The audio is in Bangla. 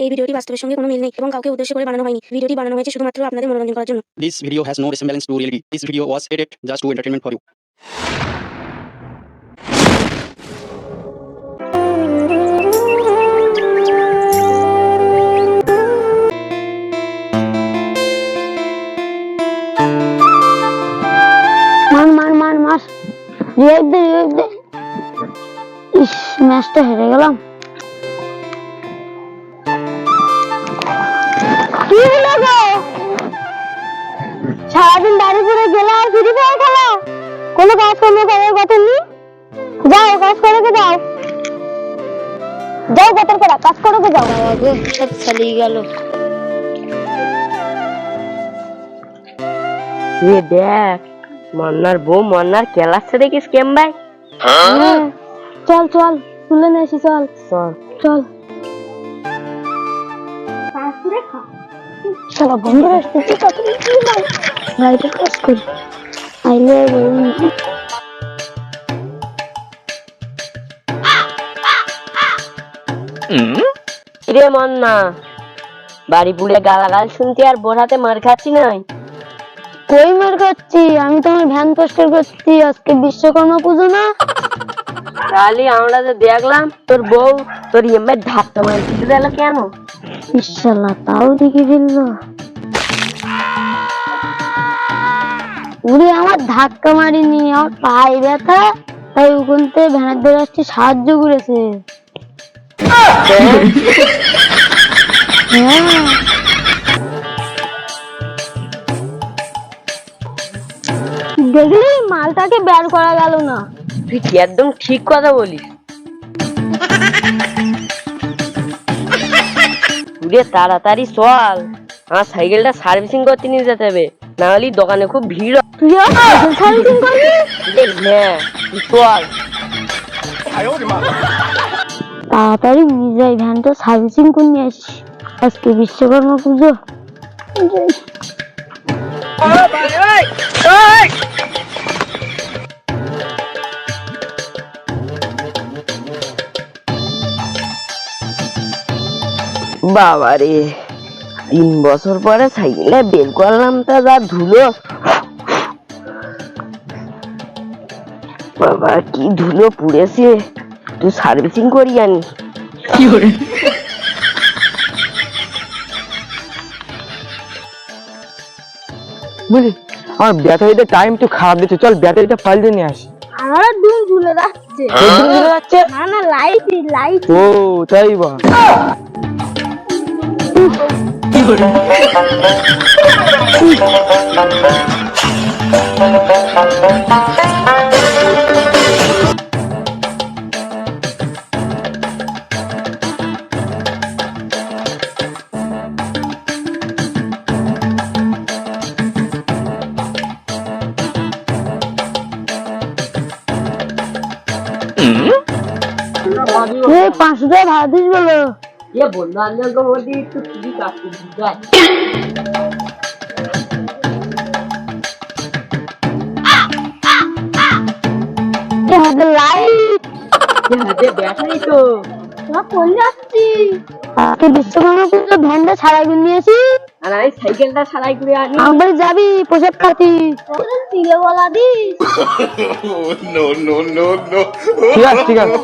এই ভিডিওটি বাস্তবের সঙ্গে কোনো মিল নেই এবং কাউকে উদ্দেশ্য করে বানানো হয়নি। ভিডিওটি বানানো হয়েছে শুধুমাত্র আপনাদের মনোরঞ্জন করার জন্য। This video has no resemblance to reality. This video was edited just to entertainment for you. মার রিভাইভ দে ইস ম্যাচটা হেরে গেলাম। কি হলো গো, সারাদিন বাড়ি ঘুরে গেলে আর ফ্রি ফায়ার খেলা, কোনো কাজ করার কথা নেই। যাও কাজ করে যাও, যাও বেতন করা কাজ করে যাও। আগে সব চালিয়ে গেল। দেখ মন্নার বউ মন্নার খেলাচ্ছে দেখিস কেম ভাই। চল চল তুলে নিয়ে আসি, চল চল চল। চলো বন্ধুরা আসতেছি, লাইটের কাজ করি। আইলে রে মন্না, বাড়ি পুড়ে গালাগাল শুনতে আর বোঝাতে মার খাচ্ছি নাই। কই মার খাচ্ছি, আমি তোমার ভ্যান পরিষ্কার করছি। আজকে বিশ্বকর্মা পুজো না? তাহলে আমরা যে দেখলাম তোর বউ তোর এমএ ধাক্কা মার দিতে গেল কেন? ইনশাআল্লাহ তাও দেখে ফেললো। উনি আমার ধাক্কা মারিনি, আমার পায়ে ব্যথা, তাই ওখান থেকে ভ্যানের ধরে আসতে সাহায্য করেছে। দেখলি মালটাকে বের করা গেল না। তুই কি একদম ঠিক কথা বলিস। তুই তাড়াতাড়ি চল, আমার সাইকেলটা সার্ভিসিং করতে নিয়ে যেতে হবে, না হলে দোকানে খুব ভিড়। তুই সার্ভিসিং করবি? হ্যাঁ তুই চল। তাড়াতাড়ি নিয়ে যাই, ভ্যানটা সার্ভিসিং করে নিয়ে আসি। আজকে বিশ্বকর্মা পুজো। বাবারে 3 বছর পরে সাইকেলে বের করলাম, তা যা ধুলো। বাবা কি ধুলো পুড়েছে, তুই সার্ভিসিং করি আনি। কি করে বুঝলি আমার ব্যাটারিটা টাইম একটু খারাপ দিচ্ছে, চল ব্যাটারিটা পাল্টে নিয়ে আসি। আমার দুম ঝুলে যাচ্ছে। যাচ্ছে না না লাইট। ও তাই বা এই 500 টাকা ভাড়া দিস বলো। এ বন্ধু বান্ধব মধ্যে একটু খুবই কাজ করছি। লাইট ব্যাটারি তো কোন যাচ্ছি। আজকে বিশ্বকর্মা পুজো ভ্যানটা ছাড়াই করে নিয়ে আসি। আর আমি সাইকেলটা সারাই করে আনি। আমার যাবি পোশাক খাতি তিলে বলা দিস। ঠিক আছে ঠিক আছে।